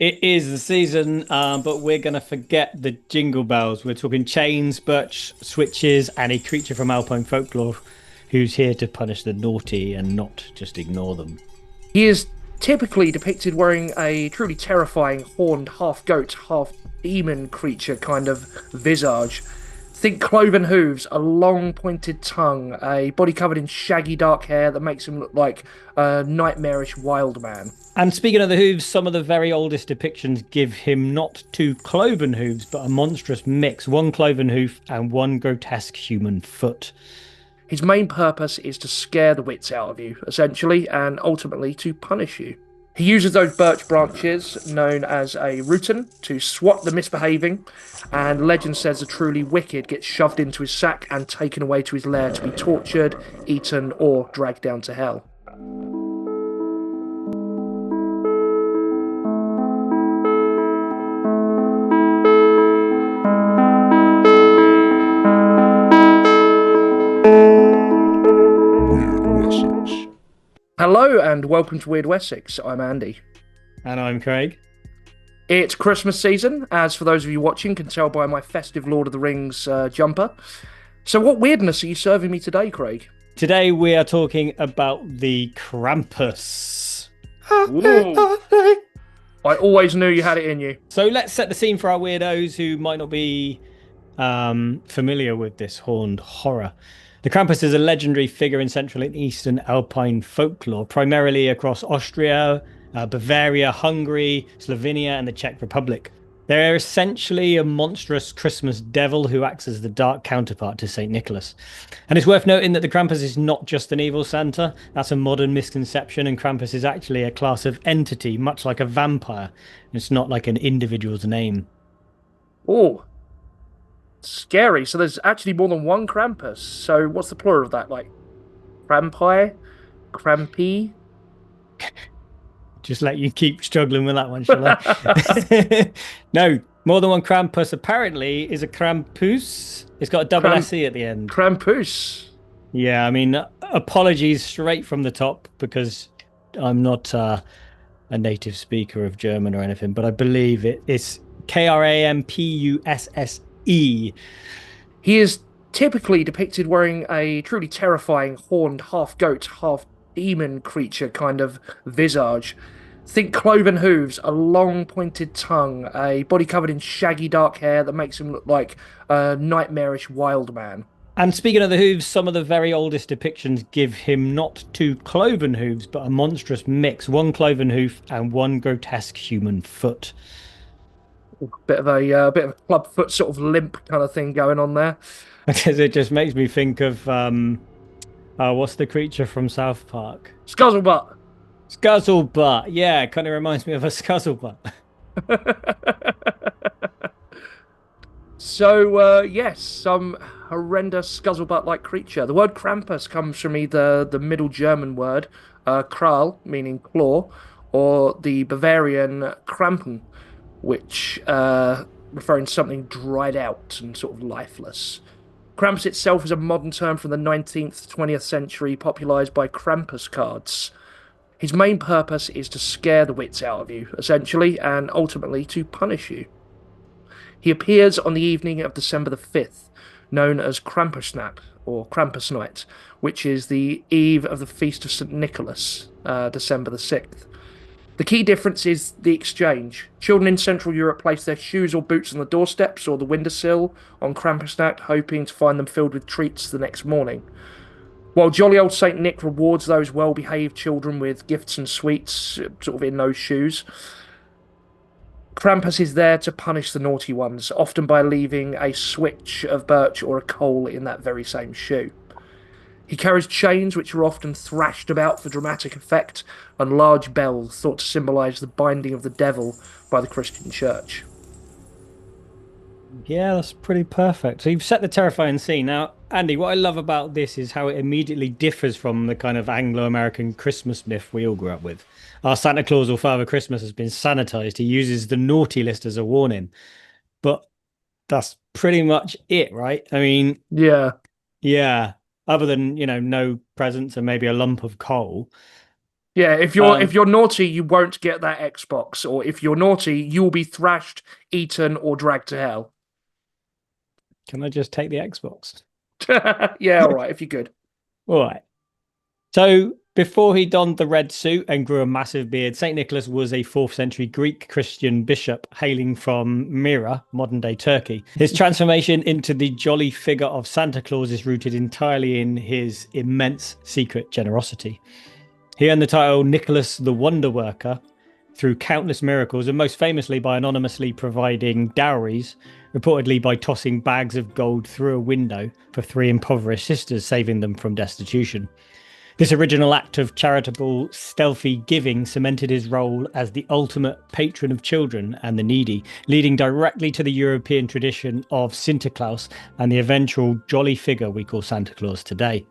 It is the season, but we're going to forget the jingle bells. We're talking chains, birch, switches, and a creature from Alpine folklore who's here to punish the naughty and not just ignore them. He is typically depicted wearing a truly terrifying horned half goat, half demon creature kind of visage. Think cloven hooves, a long pointed tongue, a body covered in shaggy dark hair that makes him look like a nightmarish wild man. And speaking of the hooves, some of the very oldest depictions give him not two cloven hooves, but a monstrous mix, one cloven hoof and one grotesque human foot. His main purpose is to scare the wits out of you, essentially, and ultimately to punish you. He uses those birch branches, known as a Ruten, to swat the misbehaving, and legend says the truly wicked get shoved into his sack and taken away to his lair to be tortured, eaten, or dragged down to hell. Wyrd Wessex. Hello, and welcome to Wyrd Wessex. I'm Andy. And I'm Craig. It's Christmas season, as for those of you watching can tell by my festive Lord of the Rings jumper. So what weirdness are you serving me today, Craig? Today we are talking about the Krampus. Ooh. I always knew you had it in you. So let's set the scene for our weirdos who might not be familiar with this horned horror. The Krampus is a legendary figure in Central and Eastern Alpine folklore, primarily across Austria, Bavaria, Hungary, Slovenia, and the Czech Republic. They're essentially a monstrous Christmas devil who acts as the dark counterpart to St. Nicholas. And it's worth noting that the Krampus is not just an evil Santa. That's a modern misconception, and Krampus is actually a class of entity, much like a vampire. It's not like an individual's name. Oh, scary. So there's actually more than one Krampus. So what's the plural of that? Like Krampi? Krampy? Just let you keep struggling with that one, shall I? No, more than one Krampus apparently is a Krampus. It's got a double Kram SE at the end. Krampus. Yeah, I mean, apologies straight from the top because I'm not a native speaker of German or anything, but I believe it's Krampusse. He is typically depicted wearing a truly terrifying horned half goat, half demon creature kind of visage. Think cloven hooves, a long pointed tongue, a body covered in shaggy dark hair that makes him look like a nightmarish wild man. And speaking of the hooves, some of the very oldest depictions give him not two cloven hooves, but a monstrous mix, one cloven hoof and one grotesque human foot. Bit of a clubfoot sort of limp kind of thing going on there. Because it just makes me think of what's the creature from South Park? Scuzzlebutt. Scuzzlebutt. Yeah, it kind of reminds me of a scuzzlebutt. So, yes, some horrendous scuzzlebutt-like creature. The word Krampus comes from either the Middle German word Kral, meaning claw, or the Bavarian Krampen, which referring to something dried out and sort of lifeless. Krampus itself is a modern term from the 19th to 20th century, popularized by Krampus cards. His main purpose is to scare the wits out of you, essentially, and ultimately to punish you. He appears on the evening of December the 5th, known as Krampusnacht, or Krampusnight, which is the eve of the feast of St. Nicholas, December the 6th. The key difference is the exchange. Children in Central Europe place their shoes or boots on the doorsteps or the windowsill on Krampusnacht, hoping to find them filled with treats the next morning. While jolly old Saint Nick rewards those well-behaved children with gifts and sweets, sort of in those shoes, Krampus is there to punish the naughty ones, often by leaving a switch of birch or a coal in that very same shoe. He carries chains which are often thrashed about for dramatic effect, and large bells thought to symbolise the binding of the devil by the Christian Church. Yeah, that's pretty perfect. So you've set the terrifying scene. Now, Andy, what I love about this is how it immediately differs from the kind of Anglo-American Christmas myth we all grew up with. Our Santa Claus or Father Christmas has been sanitized. He uses the naughty list as a warning. But that's pretty much it, right? I mean, Yeah. yeah, other than, no presents and maybe a lump of coal. Yeah, if you're naughty, you won't get that Xbox, or if you're naughty, you will be thrashed, eaten, or dragged to hell. Can I just take the Xbox? Yeah, all right, if you could. All right. So before he donned the red suit and grew a massive beard, St. Nicholas was a 4th century Greek Christian bishop hailing from Myra, modern day Turkey. His transformation into the jolly figure of Santa Claus is rooted entirely in his immense secret generosity. He earned the title Nicholas the Wonder Worker through countless miracles, and most famously by anonymously providing dowries, reportedly by tossing bags of gold through a window for 3 impoverished sisters, saving them from destitution. This original act of charitable, stealthy giving cemented his role as the ultimate patron of children and the needy, leading directly to the European tradition of Sinterklaas and the eventual jolly figure we call Santa Claus today.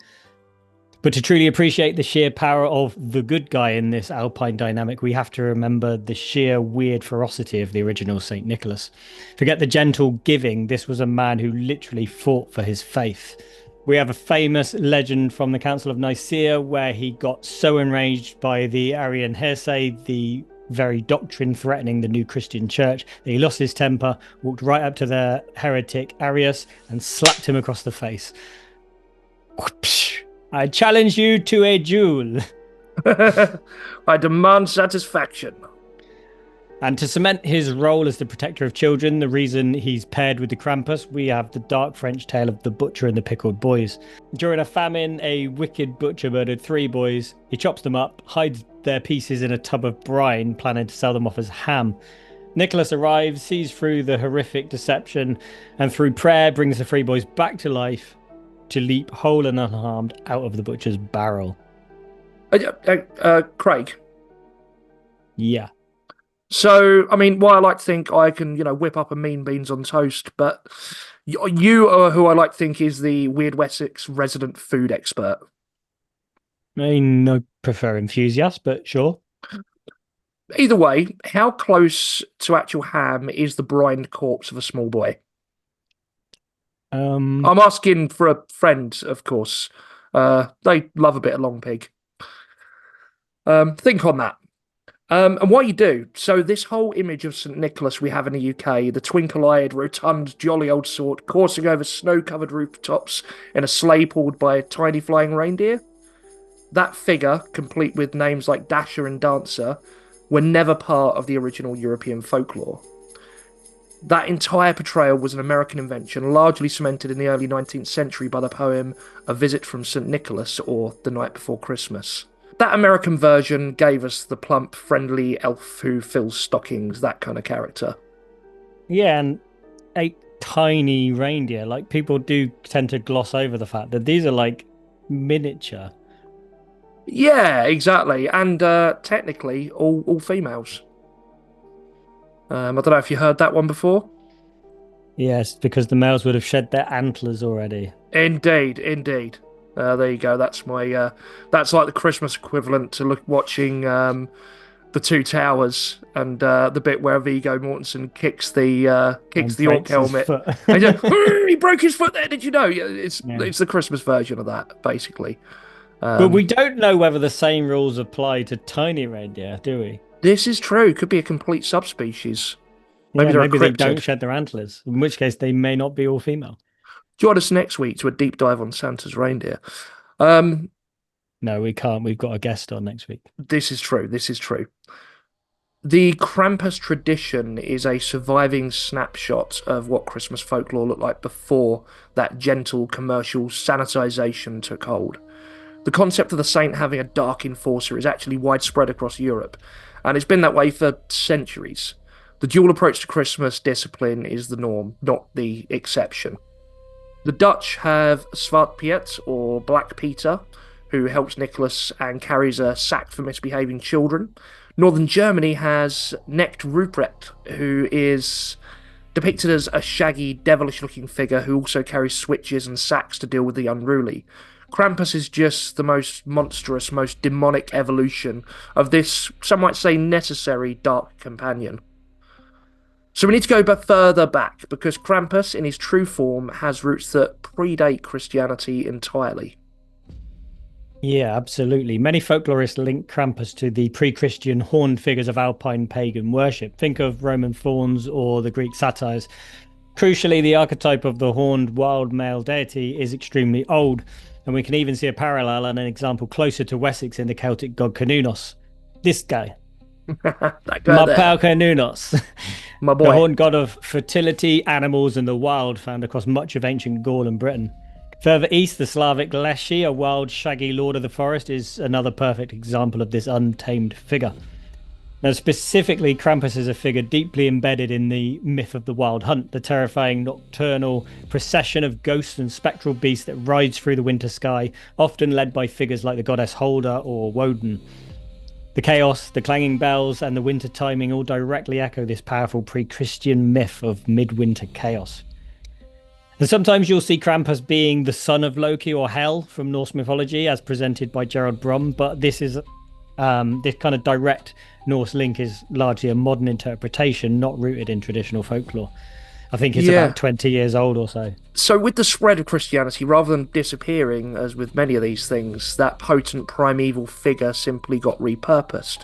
But to truly appreciate the sheer power of the good guy in this Alpine dynamic, we have to remember the sheer weird ferocity of the original St. Nicholas. Forget the gentle giving, this was a man who literally fought for his faith. We have a famous legend from the Council of Nicaea where he got so enraged by the Arian heresy, the very doctrine threatening the new Christian church, that he lost his temper, walked right up to the heretic Arius and slapped him across the face. I challenge you to a duel. I demand satisfaction. And to cement his role as the protector of children, the reason he's paired with the Krampus, we have the dark French tale of the butcher and the pickled boys. During a famine, a wicked butcher murdered 3 boys. He chops them up, hides their pieces in a tub of brine, planning to sell them off as ham. Nicholas arrives, sees through the horrific deception, and through prayer brings the 3 boys back to life to leap whole and unharmed out of the butcher's barrel. Craig. Yeah. So, I mean, while I like to think I can, whip up a mean beans on toast, but you are who I like to think is the Wyrd Wessex resident food expert. I mean, I prefer enthusiast, but sure. Either way, how close to actual ham is the brined corpse of a small boy? I'm asking for a friend, of course. They love a bit of long pig. Think on that. And what you do, so this whole image of St. Nicholas we have in the UK, the twinkle-eyed, rotund, jolly old sort, coursing over snow-covered rooftops in a sleigh pulled by a tiny flying reindeer, that figure, complete with names like Dasher and Dancer, were never part of the original European folklore. That entire portrayal was an American invention, largely cemented in the early 19th century by the poem A Visit from St. Nicholas, or The Night Before Christmas. That American version gave us the plump, friendly elf who fills stockings, that kind of character. Yeah, and 8 tiny reindeer. Like, people do tend to gloss over the fact that these are like miniature. Yeah, exactly. And technically, all females. I don't know if you heard that one before. Yes, because the males would have shed their antlers already. Indeed. There you go. That's my. That's like the Christmas equivalent to watching the Two Towers and the bit where Viggo Mortensen kicks the orc helmet. He broke his foot there. Did you know? It's the Christmas version of that, basically. But we don't know whether the same rules apply to tiny reindeer, do we? This is true. Could be a complete subspecies. Maybe they don't shed their antlers, in which case they may not be all female. Join us next week to a deep dive on Santa's reindeer. No, we can't. We've got a guest on next week. This is true. The Krampus tradition is a surviving snapshot of what Christmas folklore looked like before that gentle commercial sanitization took hold. The concept of the saint having a dark enforcer is actually widespread across Europe, and it's been that way for centuries. The dual approach to Christmas discipline is the norm, not the exception. The Dutch have Zwart Piet, or Black Peter, who helps Nicholas and carries a sack for misbehaving children. Northern Germany has Knecht Ruprecht, who is depicted as a shaggy, devilish-looking figure who also carries switches and sacks to deal with the unruly. Krampus is just the most monstrous, most demonic evolution of this, some might say, necessary dark companion. So we need to go further back, because Krampus, in his true form, has roots that predate Christianity entirely. Yeah, absolutely. Many folklorists link Krampus to the pre-Christian horned figures of Alpine pagan worship. Think of Roman fauns or the Greek satyrs. Crucially, the archetype of the horned wild male deity is extremely old, and we can even see a parallel and an example closer to Wessex in the Celtic god Cernunnos. This guy, That guy my there, pal Cernunnos, my the boy. horned god of fertility, animals, and the wild, found across much of ancient Gaul and Britain. Further east, the Slavic Leshy, a wild, shaggy lord of the forest, is another perfect example of this untamed figure. Now, specifically, Krampus is a figure deeply embedded in the myth of the Wild Hunt, the terrifying nocturnal procession of ghosts and spectral beasts that rides through the winter sky, often led by figures like the goddess Holder or Woden. The chaos, the clanging bells, and the winter timing all directly echo this powerful pre Christian myth of midwinter chaos. And sometimes you'll see Krampus being the son of Loki or Hel from Norse mythology, as presented by Gerald Brom, but this kind of direct Norse link is largely a modern interpretation, not rooted in traditional folklore. I think it's Yeah. about 20 years old or so. So, with the spread of Christianity, rather than disappearing, as with many of these things, that potent primeval figure simply got repurposed.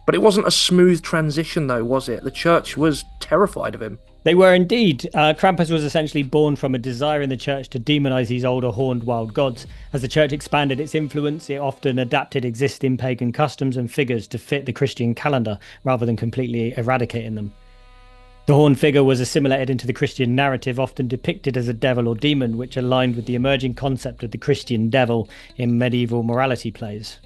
But it wasn't a smooth transition, though, was it? The church was terrified of him. They were indeed. Krampus was essentially born from a desire in the church to demonize these older horned wild gods. As the church expanded its influence, it often adapted existing pagan customs and figures to fit the Christian calendar rather than completely eradicating them. The horned figure was assimilated into the Christian narrative, often depicted as a devil or demon, which aligned with the emerging concept of the Christian devil in medieval morality plays.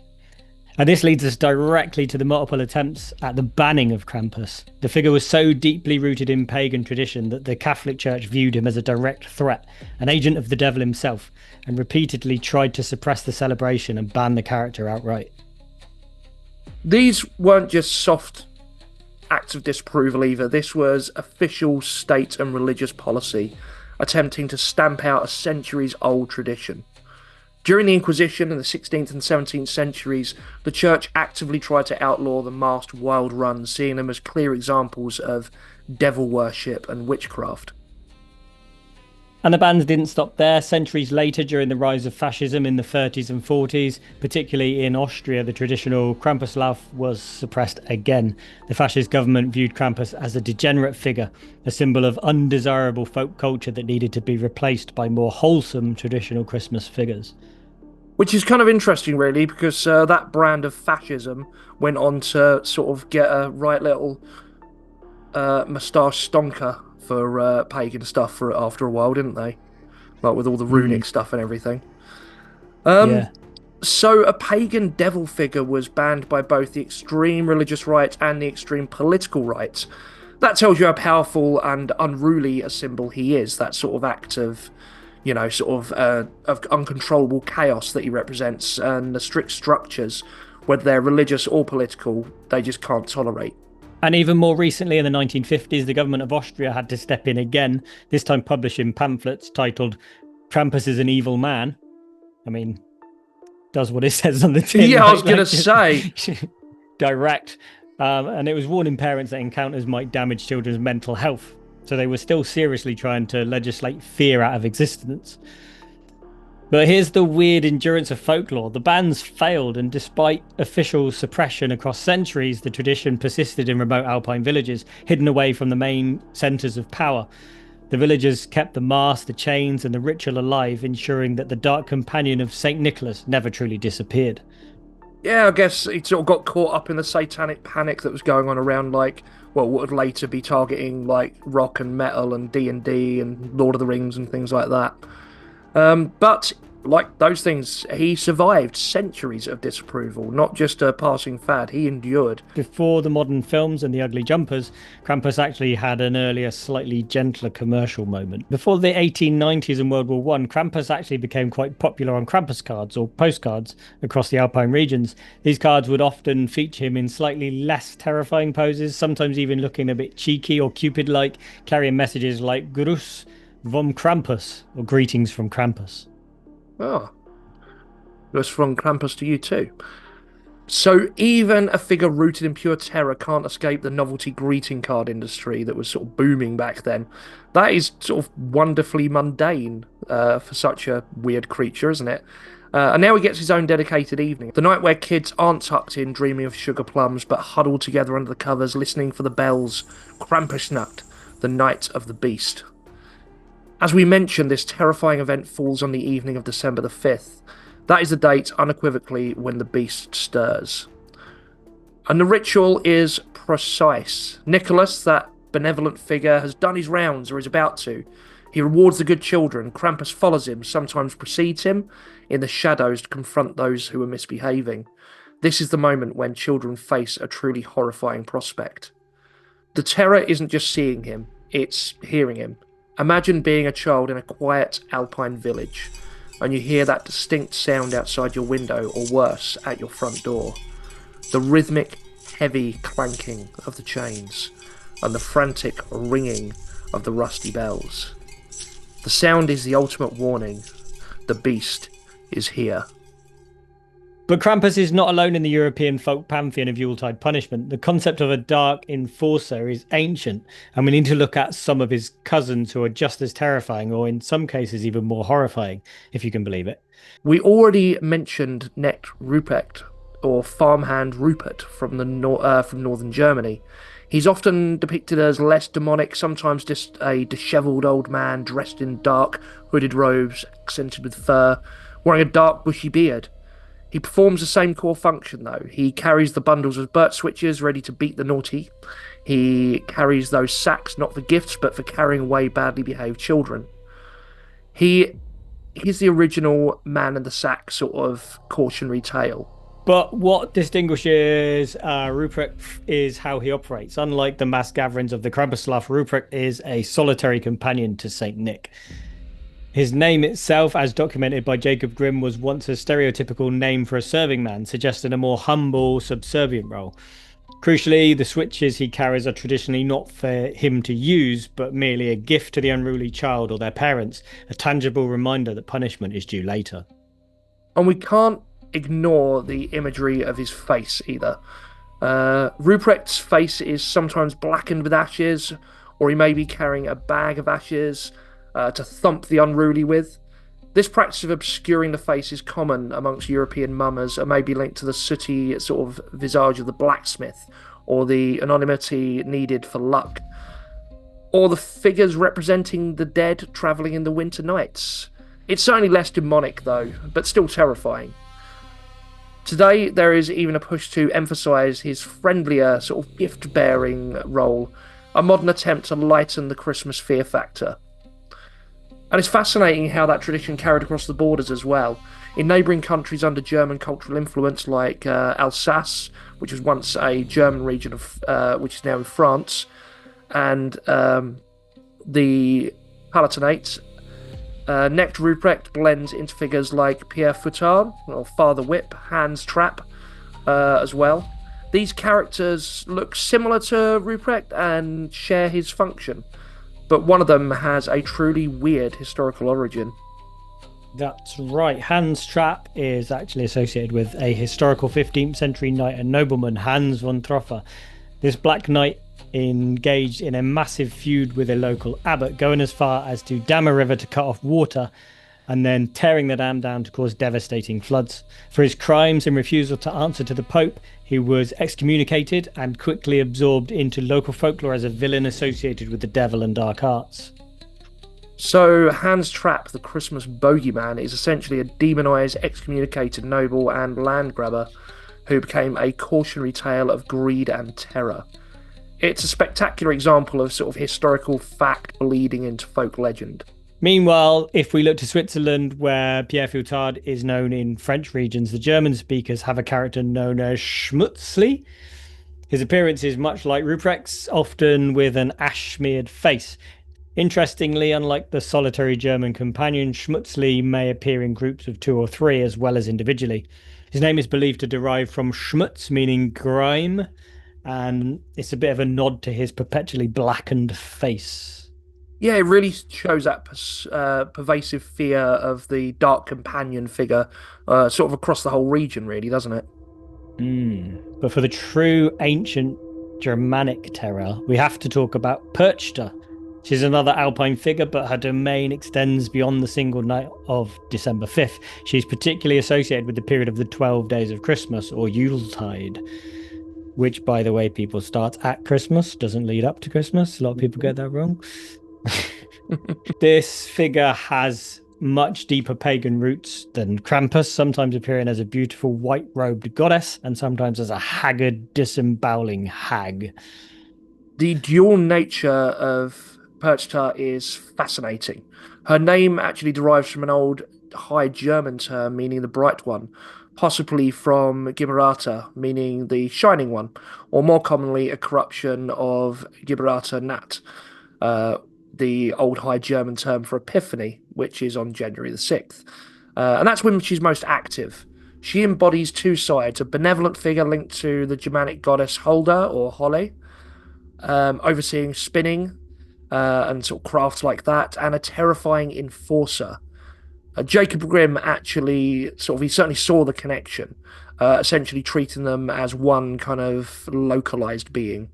And this leads us directly to the multiple attempts at the banning of Krampus. The figure was so deeply rooted in pagan tradition that the Catholic Church viewed him as a direct threat, an agent of the devil himself, and repeatedly tried to suppress the celebration and ban the character outright. These weren't just soft acts of disapproval either. This was official state and religious policy attempting to stamp out a centuries old tradition. During the Inquisition in the 16th and 17th centuries, the church actively tried to outlaw the masked wild runs, seeing them as clear examples of devil worship and witchcraft. And the bans didn't stop there. Centuries later, during the rise of fascism in the 30s and 40s, particularly in Austria, the traditional Krampuslauf was suppressed again. The fascist government viewed Krampus as a degenerate figure, a symbol of undesirable folk culture that needed to be replaced by more wholesome traditional Christmas figures. Which is kind of interesting, really, because that brand of fascism went on to sort of get a right little moustache stonker for pagan stuff for after a while, didn't they? Like with all the runic stuff and everything. Yeah. So a pagan devil figure was banned by both the extreme religious right and the extreme political right. That tells you how powerful and unruly a symbol he is. That sort of act of, of uncontrollable chaos that he represents, and the strict structures, whether they're religious or political, they just can't tolerate. And even more recently, in the 1950s, the government of Austria had to step in again, this time publishing pamphlets titled Krampus is an Evil Man. I mean, does what it says on the tin. Yeah, right? I was going to say. Direct. And it was warning parents that encounters might damage children's mental health. So they were still seriously trying to legislate fear out of existence. But here's the weird endurance of folklore. The bans failed, and despite official suppression across centuries, the tradition persisted in remote alpine villages, hidden away from the main centres of power. The villagers kept the mask, the chains, and the ritual alive, ensuring that the dark companion of St. Nicholas never truly disappeared. Yeah, I guess it sort of got caught up in the satanic panic that was going on around, like, well, what would later be targeting, like, rock and metal and D&D and Lord of the Rings and things like that. But like those things, he survived centuries of disapproval, not just a passing fad. He endured. Before the modern films and the ugly jumpers, Krampus actually had an earlier, slightly gentler commercial moment. Before the 1890s and World War One, Krampus actually became quite popular on Krampus cards or postcards across the Alpine regions. These cards would often feature him in slightly less terrifying poses, sometimes even looking a bit cheeky or Cupid-like, carrying messages like Gruß vom Krampus, or greetings from Krampus. Oh, it was from Krampus to you too. So even a figure rooted in pure terror can't escape the novelty greeting card industry that was sort of booming back then. That is sort of wonderfully mundane for such a weird creature, isn't it? And now he gets his own dedicated evening. The night where kids aren't tucked in dreaming of sugar plums, but huddled together under the covers listening for the bells. Krampusnacht, the night of the beast. As we mentioned, this terrifying event falls on the evening of December the 5th. That is the date, unequivocally, when the beast stirs. And the ritual is precise. Nicholas, that benevolent figure, has done his rounds, or is about to. He rewards the good children. Krampus follows him, sometimes precedes him, in the shadows to confront those who are misbehaving. This is the moment when children face a truly horrifying prospect. The terror isn't just seeing him, it's hearing him. Imagine being a child in a quiet alpine village, and you hear that distinct sound outside your window, or worse, at your front door. The rhythmic, heavy clanking of the chains, and the frantic ringing of the rusty bells. The sound is the ultimate warning. The beast is here. But Krampus is not alone in the European folk pantheon of Yuletide punishment. The concept of a dark enforcer is ancient, and we need to look at some of his cousins who are just as terrifying, or in some cases even more horrifying, if you can believe it. We already mentioned Knecht Ruprecht, or farmhand Rupert from northern Germany. He's often depicted as less demonic, sometimes just a dishevelled old man dressed in dark, hooded robes, accented with fur, wearing a dark bushy beard. He performs the same core function, though. He carries the bundles of birch switches ready to beat the naughty. He carries those sacks not for gifts, but for carrying away badly behaved children. He's the original man in the sack sort of cautionary tale. But what distinguishes Ruprecht is how he operates. Unlike the mass gatherings of the Krampusnacht, Ruprecht is a solitary companion to Saint Nick. His name itself, as documented by Jacob Grimm, was once a stereotypical name for a serving man, suggesting a more humble, subservient role. Crucially, the switches he carries are traditionally not for him to use, but merely a gift to the unruly child or their parents, a tangible reminder that punishment is due later. And we can't ignore the imagery of his face either. Ruprecht's face is sometimes blackened with ashes, or he may be carrying a bag of ashes to thump the unruly with. This practice of obscuring the face is common amongst European mummers and may be linked to the sooty sort of visage of the blacksmith, or the anonymity needed for luck, or the figures representing the dead travelling in the winter nights. It's certainly less demonic though, but still terrifying. Today, there is even a push to emphasise his friendlier, sort of gift-bearing role, a modern attempt to lighten the Christmas fear factor. And it's fascinating how that tradition carried across the borders as well. In neighbouring countries under German cultural influence, like Alsace, which was once a German region of which is now in France, and the Palatinate, Knecht Ruprecht blends into figures like Pierre Foutard, or Father Whip, Hans Trapp, as well. These characters look similar to Ruprecht and share his function, but one of them has a truly weird historical origin. That's right. Hans Trapp is actually associated with a historical 15th century knight and nobleman, Hans von Troffer. This black knight engaged in a massive feud with a local abbot, going as far as to dam a river to cut off water and then tearing the dam down to cause devastating floods. For his crimes and refusal to answer to the Pope, he was excommunicated and quickly absorbed into local folklore as a villain associated with the devil and dark arts. So Hans Trapp, the Christmas bogeyman, is essentially a demonised, excommunicated noble and land grabber who became a cautionary tale of greed and terror. It's a spectacular example of sort of historical fact bleeding into folk legend. Meanwhile, if we look to Switzerland, where Pierre Foutard is known in French regions, the German speakers have a character known as Schmutzli. His appearance is much like Ruprecht's, often with an ash-smeared face. Interestingly, unlike the solitary German companion, Schmutzli may appear in groups of 2 or 3 as well as individually. His name is believed to derive from Schmutz, meaning grime, and it's a bit of a nod to his perpetually blackened face. Yeah, it really shows that pervasive fear of the dark companion figure sort of across the whole region, really, doesn't it? But for the true ancient Germanic terror, we have to talk about Perchta. She's another Alpine figure, but her domain extends beyond the single night of December 5th. She's particularly associated with the period of the 12 days of Christmas, or Yuletide, which, by the way, people start at Christmas, doesn't lead up to Christmas. A lot of people get that wrong. This figure has much deeper pagan roots than Krampus, sometimes appearing as a beautiful white-robed goddess and sometimes as a haggard, disemboweling hag. The dual nature of Perchta is fascinating. Her name actually derives from an old High German term meaning the bright one, possibly from Giberata, meaning the shining one, or more commonly a corruption of Giberata Nat, the old High German term for Epiphany, which is on January the 6th. And that's when she's most active. She embodies two sides, a benevolent figure linked to the Germanic goddess Hulda or Holle, overseeing spinning and sort of crafts like that, and a terrifying enforcer. Jacob Grimm actually he certainly saw the connection, essentially treating them as one kind of localized being.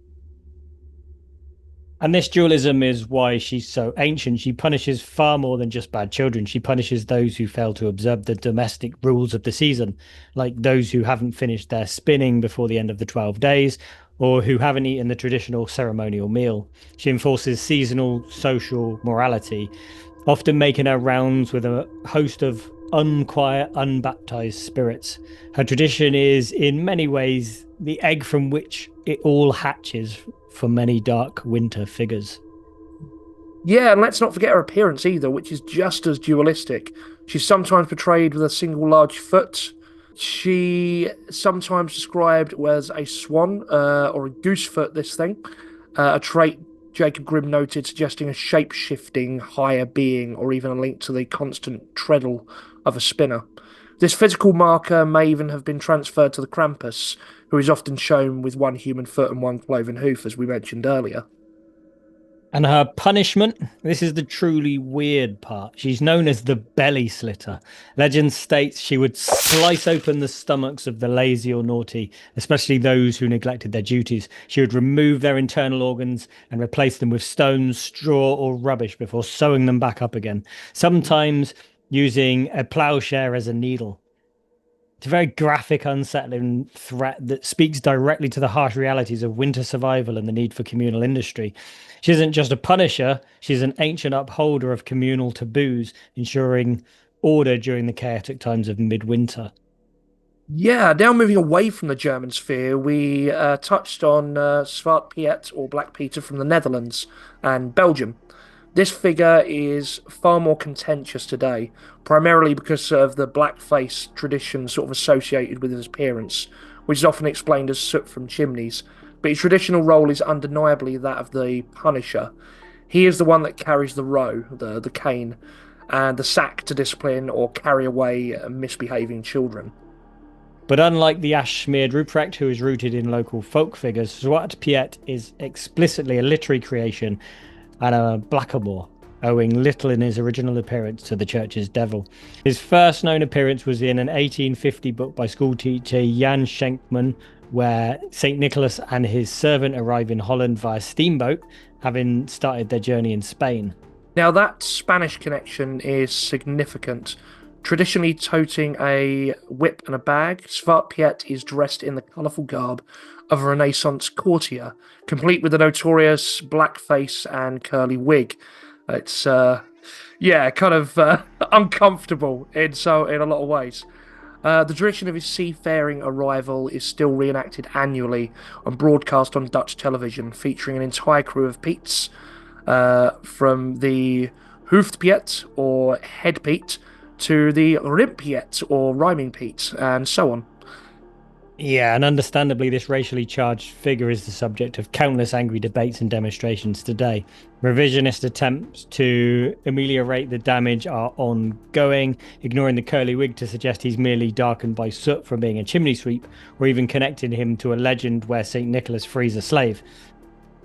And this dualism is why she's so ancient. She punishes far more than just bad children. She punishes those who fail to observe the domestic rules of the season, like those who haven't finished their spinning before the end of the 12 days, or who haven't eaten the traditional ceremonial meal. She enforces seasonal social morality, often making her rounds with a host of unquiet, unbaptized spirits. Her tradition is, in many ways, the egg from which it all hatches for many dark winter figures. Yeah, and let's not forget her appearance either, which is just as dualistic. She's sometimes portrayed with a single large foot. She sometimes described as a swan or a goose foot, this thing, a trait Jacob Grimm noted suggesting a shape-shifting higher being or even a link to the constant treadle of a spinner. This physical marker may even have been transferred to the Krampus, who is often shown with one human foot and one cloven hoof, as we mentioned earlier. And her punishment, this is the truly weird part. She's known as the belly slitter. Legend states she would slice open the stomachs of the lazy or naughty, especially those who neglected their duties. She would remove their internal organs and replace them with stones, straw, or rubbish before sewing them back up again, sometimes using a plowshare as a needle. It's a very graphic, unsettling threat that speaks directly to the harsh realities of winter survival and the need for communal industry. She isn't just a punisher, she's an ancient upholder of communal taboos, ensuring order during the chaotic times of midwinter. Yeah, now moving away from the German sphere, we touched on Zwart Piet or Black Peter from the Netherlands and Belgium. This figure is far more contentious today, primarily because of the blackface tradition sort of associated with his appearance, which is often explained as soot from chimneys. But his traditional role is undeniably that of the Punisher. He is the one that carries the roe, the cane, and the sack to discipline or carry away misbehaving children. But unlike the ash-smeared Ruprecht, who is rooted in local folk figures, Zwart Piet is explicitly a literary creation and a blackamoor, owing little in his original appearance to the church's devil. His first known appearance was in an 1850 book by schoolteacher Jan Schenkman, where St. Nicholas and his servant arrive in Holland via steamboat, having started their journey in Spain. Now that Spanish connection is significant. Traditionally toting a whip and a bag, Zwart Piet is dressed in the colourful garb of a Renaissance courtier, complete with the notorious black face and curly wig. It's kind of uncomfortable in a lot of ways. The tradition of his seafaring arrival is still reenacted annually and broadcast on Dutch television, featuring an entire crew of Piets, from the Hoofdpiet or Head Piet to the Rimpiet or Rhyming Piet, and so on. Yeah, and understandably, this racially charged figure is the subject of countless angry debates and demonstrations today. Revisionist attempts to ameliorate the damage are ongoing, ignoring the curly wig to suggest he's merely darkened by soot from being a chimney sweep, or even connecting him to a legend where St. Nicholas frees a slave.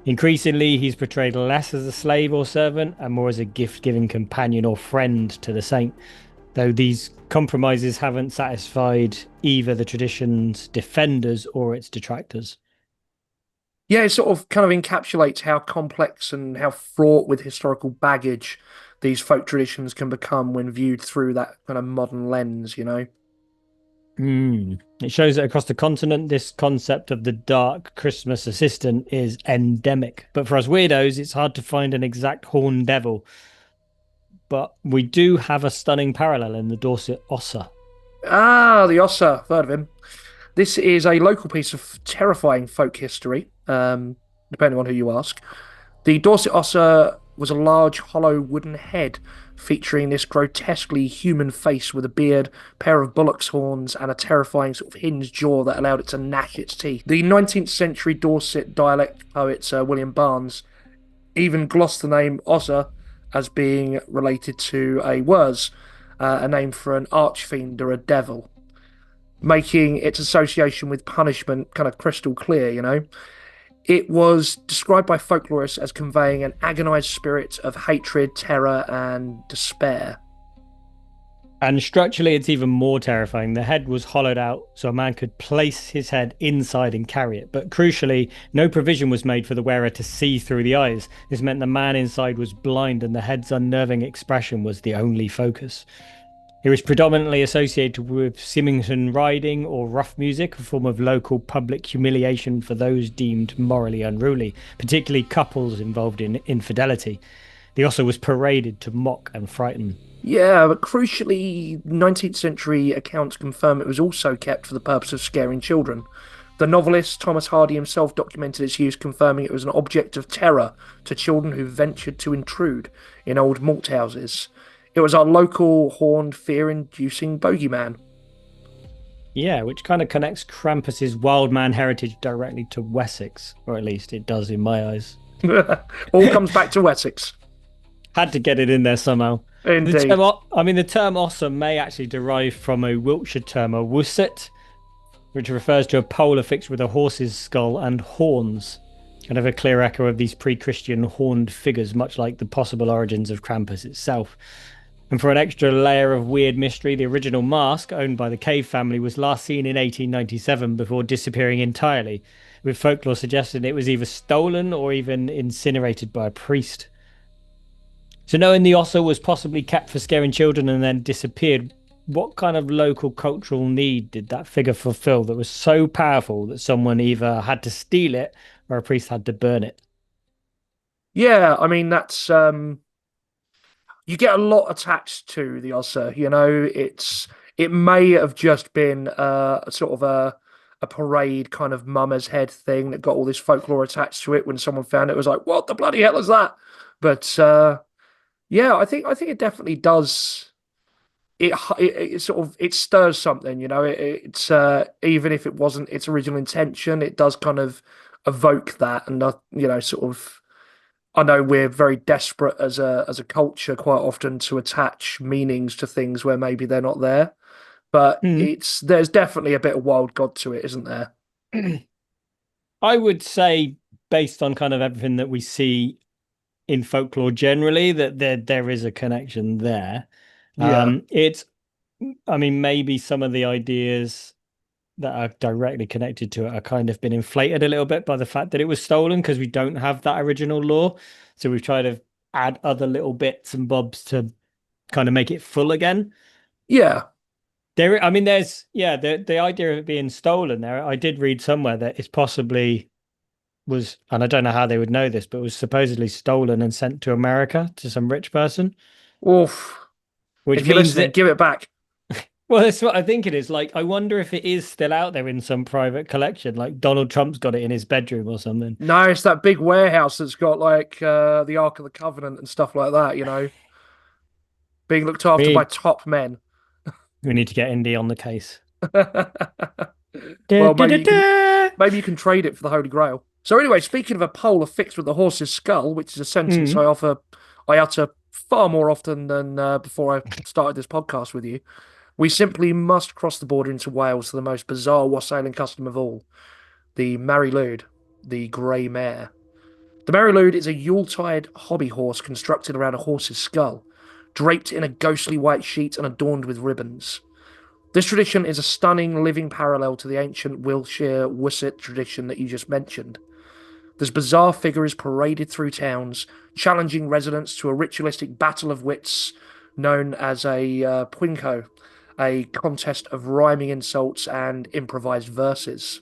Increasingly, he's portrayed less as a slave or servant and more as a gift-giving companion or friend to the saint, though these compromises haven't satisfied either the tradition's defenders or its detractors. Yeah, it sort of kind of encapsulates how complex and how fraught with historical baggage these folk traditions can become when viewed through that kind of modern lens, you know? It shows that across the continent, this concept of the dark Christmas assistant is endemic. But for us weirdos, it's hard to find an exact horned devil. But we do have a stunning parallel in the Dorset Ossa. Ah, the Ossa, I've heard of him. This is a local piece of terrifying folk history, depending on who you ask. The Dorset Ossa was a large, hollow wooden head featuring this grotesquely human face with a beard, pair of bullock's horns, and a terrifying sort of hinged jaw that allowed it to gnash its teeth. The 19th century Dorset dialect poet William Barnes even glossed the name Ossa as being related to a Wurs, a name for an archfiend or a devil, making its association with punishment kind of crystal clear, you know? It was described by folklorists as conveying an agonized spirit of hatred, terror, and despair. And structurally, it's even more terrifying. The head was hollowed out so a man could place his head inside and carry it. But crucially, no provision was made for the wearer to see through the eyes. This meant the man inside was blind and the head's unnerving expression was the only focus. It was predominantly associated with Symington riding or rough music, a form of local public humiliation for those deemed morally unruly, particularly couples involved in infidelity. The Ossa was paraded to mock and frighten. Yeah, but crucially, 19th century accounts confirm it was also kept for the purpose of scaring children. The novelist Thomas Hardy himself documented its use, confirming it was an object of terror to children who ventured to intrude in old malt houses. It was our local horned, fear inducing bogeyman. Yeah, which kind of connects Krampus's wild man heritage directly to Wessex, or at least it does in my eyes. All comes back to Wessex. Had to get it in there somehow. Indeed. The term Ossa may actually derive from a Wiltshire term, a wusset, which refers to a pole affixed with a horse's skull and horns. Kind of a clear echo of these pre-Christian horned figures, much like the possible origins of Krampus itself. And for an extra layer of weird mystery, the original mask, owned by the Cave family, was last seen in 1897 before disappearing entirely, with folklore suggesting it was either stolen or even incinerated by a priest. So knowing the Ossa was possibly kept for scaring children and then disappeared, what kind of local cultural need did that figure fulfill that was so powerful that someone either had to steal it or a priest had to burn it? Yeah, I mean, that's you get a lot attached to the Ossa. You know, it may have just been sort of a parade kind of mama's head thing that got all this folklore attached to it. When someone found it, it was like, what the bloody hell is that? But yeah, I think it definitely does. It sort of it stirs something, you know. It's even if it wasn't its original intention, it does kind of evoke that, and you know, sort of. I know we're very desperate as a culture quite often to attach meanings to things where maybe they're not there, but Hmm. there's definitely a bit of wild god to it, isn't there? I would say, based on kind of everything that we see in folklore generally, that there is a connection there. Yeah, It's, I mean, maybe some of the ideas that are directly connected to it are kind of been inflated a little bit by the fact that it was stolen because we don't have that original lore. So we've tried to add other little bits and bobs to kind of make it full again. yeah. I mean, there's yeah, the idea of it being stolen there. I did read somewhere that it's possibly was, and I don't know how they would know this, but it was supposedly stolen and sent to America to some rich person, Oof. which If you're means listening, that, give it back. well, that's what I think it is. Like, I wonder if it is still out there in some private collection, like Donald Trump's got it in his bedroom or something. No, it's that big warehouse that's got like the Ark of the Covenant and stuff like that, you know, being looked after by We top men. we need to get Indy on the case. Da, Well, da, da, da. maybe you can trade it for the Holy Grail. So anyway, speaking of a pole affixed with the horse's skull, which is a sentence Mm. I utter far more often than before I started this podcast with you. We simply must cross the border into Wales to the most bizarre wassailing custom of all, the Mary Lwyd, the grey mare. The Mary Lwyd is a Yuletide hobby horse constructed around a horse's skull, draped in a ghostly white sheet and adorned with ribbons. This tradition is a stunning living parallel to the ancient Wiltshire Wusset tradition that you just mentioned. This bizarre figure is paraded through towns, challenging residents to a ritualistic battle of wits known as a Pwinko, a contest of rhyming insults and improvised verses.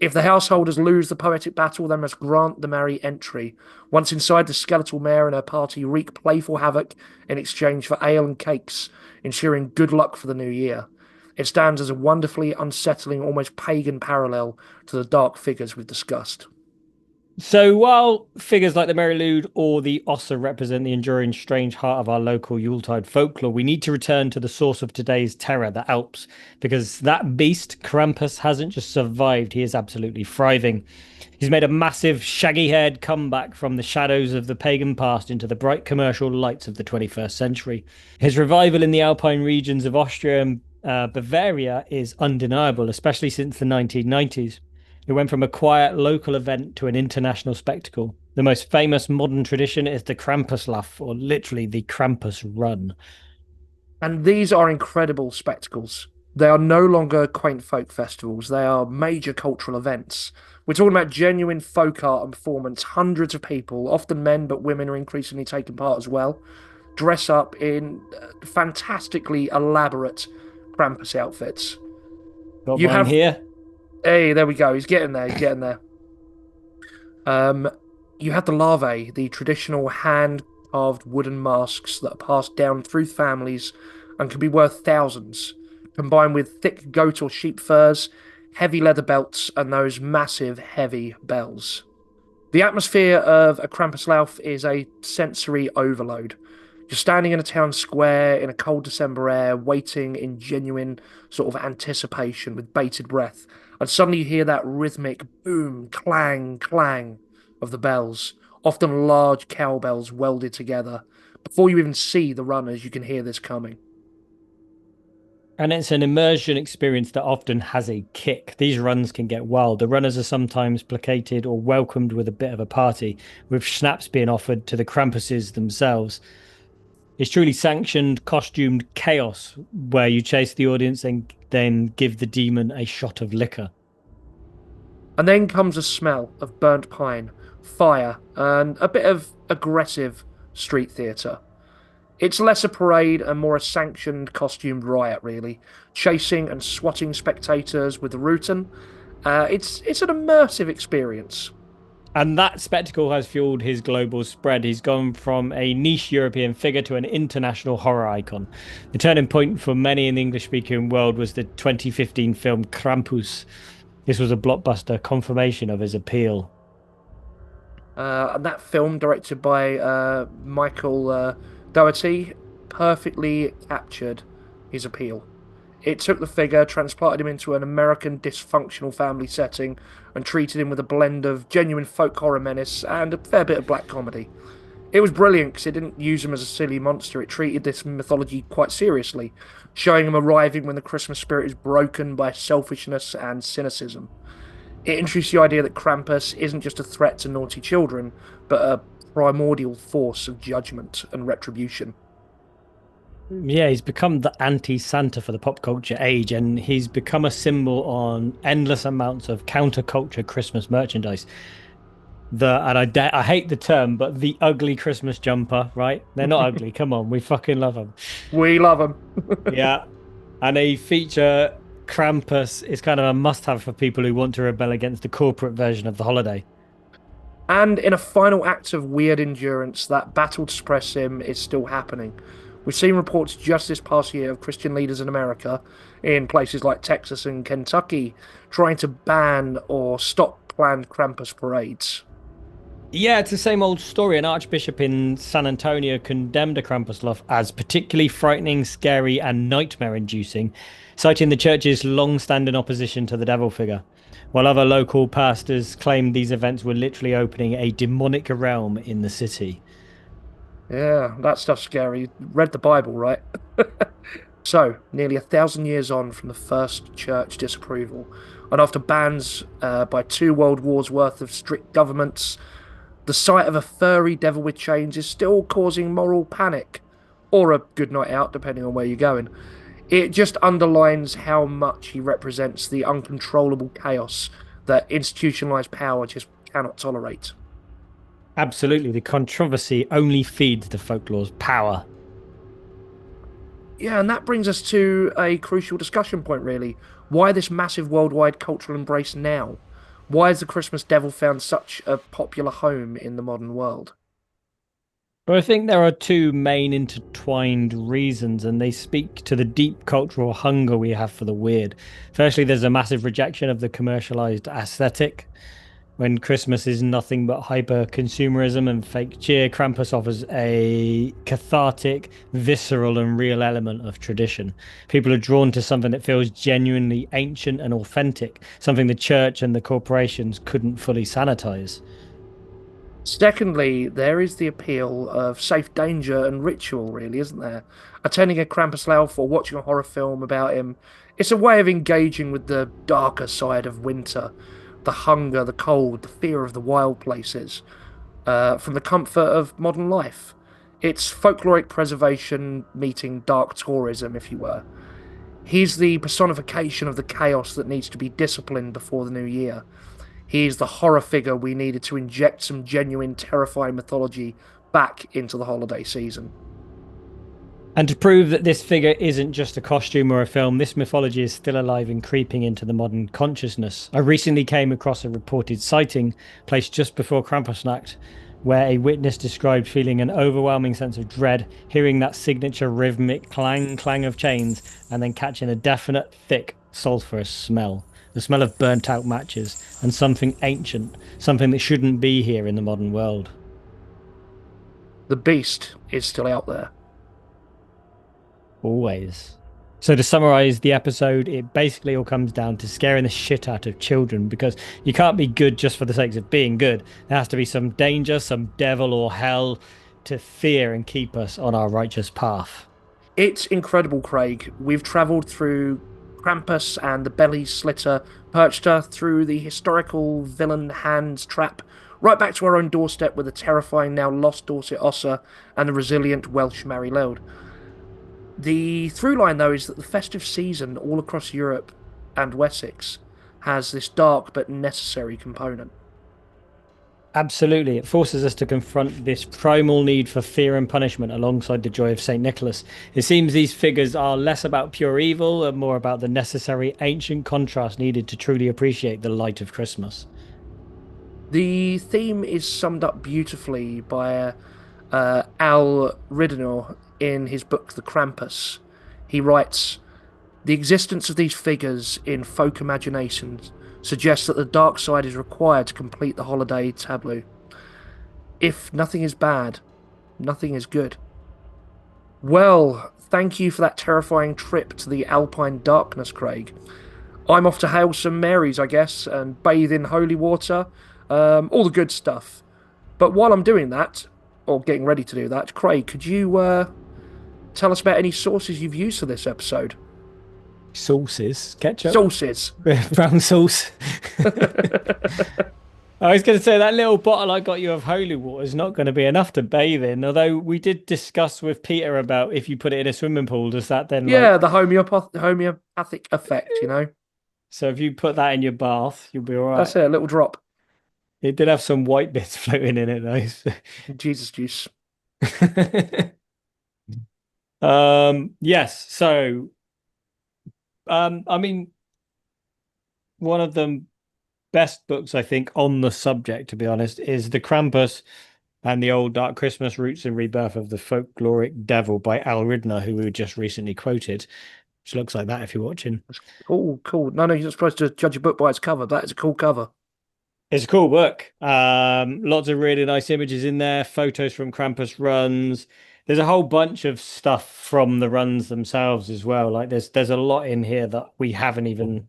If the householders lose the poetic battle, they must grant the merry entry. Once inside, the skeletal mare and her party wreak playful havoc in exchange for ale and cakes, ensuring good luck for the new year. It stands as a wonderfully unsettling, almost pagan parallel to the dark figures we've discussed. So while figures like the Merry Lude or the Ossa represent the enduring strange heart of our local Yuletide folklore, we need to return to the source of today's terror, the Alps, because that beast, Krampus, hasn't just survived, he is absolutely thriving. He's made a massive, shaggy-haired comeback from the shadows of the pagan past into the bright commercial lights of the 21st century. His revival in the Alpine regions of Austria and Bavaria is undeniable, especially since the 1990s. It went from a quiet local event to an international spectacle. The most famous modern tradition is the Krampusnacht, or literally the Krampus Run. And these are incredible spectacles. They are no longer quaint folk festivals, they are major cultural events. We're talking about genuine folk art and performance. Hundreds of people, often men, but women are increasingly taking part as well, dress up in fantastically elaborate Krampus outfits. Got You mine have here. Hey, there we go. He's getting there. He's getting there. You have the larvae, the traditional hand-carved wooden masks that are passed down through families and can be worth thousands, combined with thick goat or sheep furs, heavy leather belts, and those massive, heavy bells. The atmosphere of a Krampuslauf is a sensory overload. You're standing in a town square in a cold December air, waiting in genuine sort of anticipation with bated breath, and suddenly you hear that rhythmic boom, clang, clang of the bells, often large cowbells welded together. Before you even see the runners, you can hear this coming. And it's an immersion experience that often has a kick. These runs can get wild. The runners are sometimes placated or welcomed with a bit of a party, with schnapps being offered to the Krampuses themselves. It's truly sanctioned, costumed chaos where you chase the audience and then give the demon a shot of liquor. And then comes a smell of burnt pine, fire, and a bit of aggressive street theatre. It's less a parade and more a sanctioned, costumed riot, really, chasing and swatting spectators with the Ruten. It's an immersive experience. And that spectacle has fueled his global spread. He's gone from a niche European figure to an international horror icon. The turning point for many in the English-speaking world was the 2015 film Krampus. This was a blockbuster confirmation of his appeal. And that film, directed by Michael Dougherty, perfectly captured his appeal. It took the figure, transplanted him into an American dysfunctional family setting, and treated him with a blend of genuine folk horror menace and a fair bit of black comedy. It was brilliant because it didn't use him as a silly monster, it treated this mythology quite seriously, showing him arriving when the Christmas spirit is broken by selfishness and cynicism. It introduced the idea that Krampus isn't just a threat to naughty children, but a primordial force of judgment and retribution. Yeah, he's become the anti-Santa for the pop culture age, and he's become a symbol on endless amounts of counterculture Christmas merchandise. I hate the term, but the ugly Christmas jumper, right? They're not ugly. Come on, we fucking love them. We love him. Yeah, and a feature Krampus is kind of a must-have for people who want to rebel against the corporate version of the holiday. And in a final act of weird endurance, that battle to suppress him is still happening. We've seen reports just this past year of Christian leaders in America, in places like Texas and Kentucky, trying to ban or stop planned Krampus parades. Yeah, it's the same old story. An archbishop in San Antonio condemned a Krampusnacht as particularly frightening, scary, and nightmare-inducing, citing the church's long-standing opposition to the devil figure, while other local pastors claimed these events were literally opening a demonic realm in the city. Yeah, that stuff's scary. Read the Bible, right? So, nearly 1,000 years on from the first church disapproval, and after bans by 2 world wars worth of strict governments, the sight of a furry devil with chains is still causing moral panic, or a good night out, depending on where you're going. It just underlines how much he represents the uncontrollable chaos that institutionalized power just cannot tolerate. Absolutely. The controversy only feeds the folklore's power. Yeah, and that brings us to a crucial discussion point, really. Why this massive worldwide cultural embrace now? Why has the Christmas devil found such a popular home in the modern world? But I think there are two main intertwined reasons, and they speak to the deep cultural hunger we have for the weird. Firstly, there's a massive rejection of the commercialized aesthetic. When Christmas is nothing but hyper consumerism and fake cheer, Krampus offers a cathartic, visceral, and real element of tradition. People are drawn to something that feels genuinely ancient and authentic, something the church and the corporations couldn't fully sanitize. Secondly, there is the appeal of safe danger and ritual, really, isn't there? Attending a Krampuslauf or watching a horror film about him, it's a way of engaging with the darker side of winter, the hunger, the cold, the fear of the wild places, from the comfort of modern life. It's folkloric preservation meeting dark tourism, if you were. He's the personification of the chaos that needs to be disciplined before the new year. He's the horror figure we needed to inject some genuine, terrifying mythology back into the holiday season. And to prove that this figure isn't just a costume or a film, this mythology is still alive and creeping into the modern consciousness. I recently came across a reported sighting placed just before Krampusnacht, where a witness described feeling an overwhelming sense of dread, hearing that signature rhythmic clang of chains, and then catching a definite, thick, sulphurous smell. The smell of burnt out matches and something ancient, something that shouldn't be here in the modern world. The beast is still out there. Always. So to summarize the episode, it basically all comes down to scaring the shit out of children, because you can't be good just for the sake of being good. There has to be some danger, some devil or hell to fear and keep us on our righteous path. It's incredible, Craig. We've travelled through Krampus and the belly slitter, perched her through the historical villain Hand's trap, right back to our own doorstep with the terrifying now lost Dorset Ossa and the resilient Welsh Mary Lode. The through line, though, is that the festive season all across Europe and Wessex has this dark but necessary component. Absolutely. It forces us to confront this primal need for fear and punishment alongside the joy of St. Nicholas. It seems these figures are less about pure evil and more about the necessary ancient contrast needed to truly appreciate the light of Christmas. The theme is summed up beautifully by Al Ridenour in his book The Krampus. He writes, "The existence of these figures in folk imaginations suggests that the dark side is required to complete the holiday tableau. If nothing is bad, nothing is good." Well, thank you for that terrifying trip to the Alpine darkness, Craig. I'm off to hail some Marys, I guess, and bathe in holy water, all the good stuff. But while I'm doing that, or getting ready to do that, Craig, could you tell us about any sources you've used for this episode? Sauces, ketchup, Sources. brown sauce. I was going to say that little bottle I got you of holy water is not going to be enough to bathe in. Although we did discuss with Peter about if you put it in a swimming pool, does that then Yeah, the homeopathic effect, you know? So if you put that in your bath, you'll be all right. That's it, a little drop. It did have some white bits floating in it, though. Jesus juice. Yes. So, I mean, one of the best books I think on the subject, to be honest, is The Krampus and the Old Dark Christmas: Roots and Rebirth of the Folkloric Devil by Al Ridenour, who we just recently quoted. Which looks like that if you're watching. Oh, cool. No, you're not supposed to judge a book by its cover. That is a cool cover. It's a cool book. Lots of really nice images in there, photos from Krampus runs. There's a whole bunch of stuff from the runs themselves as well. Like there's a lot in here that we haven't even,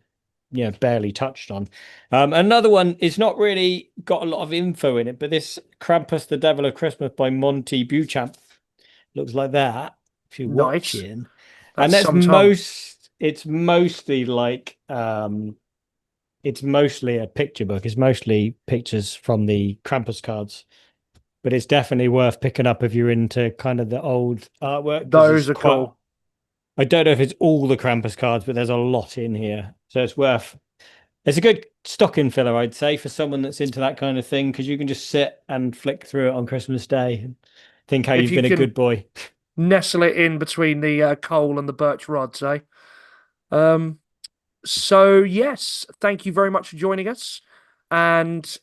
barely touched on. Another one, it's not really got a lot of info in it, but this Krampus, the Devil of Christmas by Monty Beauchamp looks like that if you're Nice. watching. That's And that's some time. it's mostly like it's mostly a picture book. It's mostly pictures from the Krampus cards. But it's definitely worth picking up if you're into kind of the old artwork. Those are cool. I don't know if it's all the Krampus cards, but there's a lot in here. So it's a good stocking filler, I'd say, for someone that's into that kind of thing, because you can just sit and flick through it on Christmas Day and think how If you've you been a can good boy. nestle it in between the coal and the birch rods, eh? Um, so yes, thank you very much for joining us, and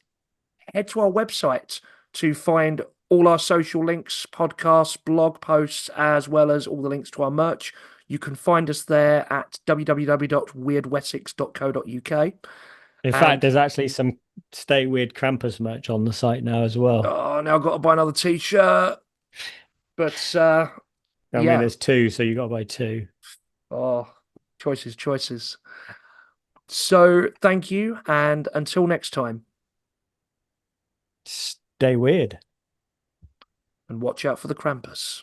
head to our website to find all our social links, podcasts, blog posts, as well as all the links to our merch. You can find us there at www.wyrdwessex.co.uk. In fact, And there's actually some Stay Weird Krampus merch on the site now as well. oh, now I've got to buy another t-shirt. But I mean, yeah, there's two, so you got to buy two. oh, choices. So thank you, and until next time, Stay weird. and watch out for the Krampus.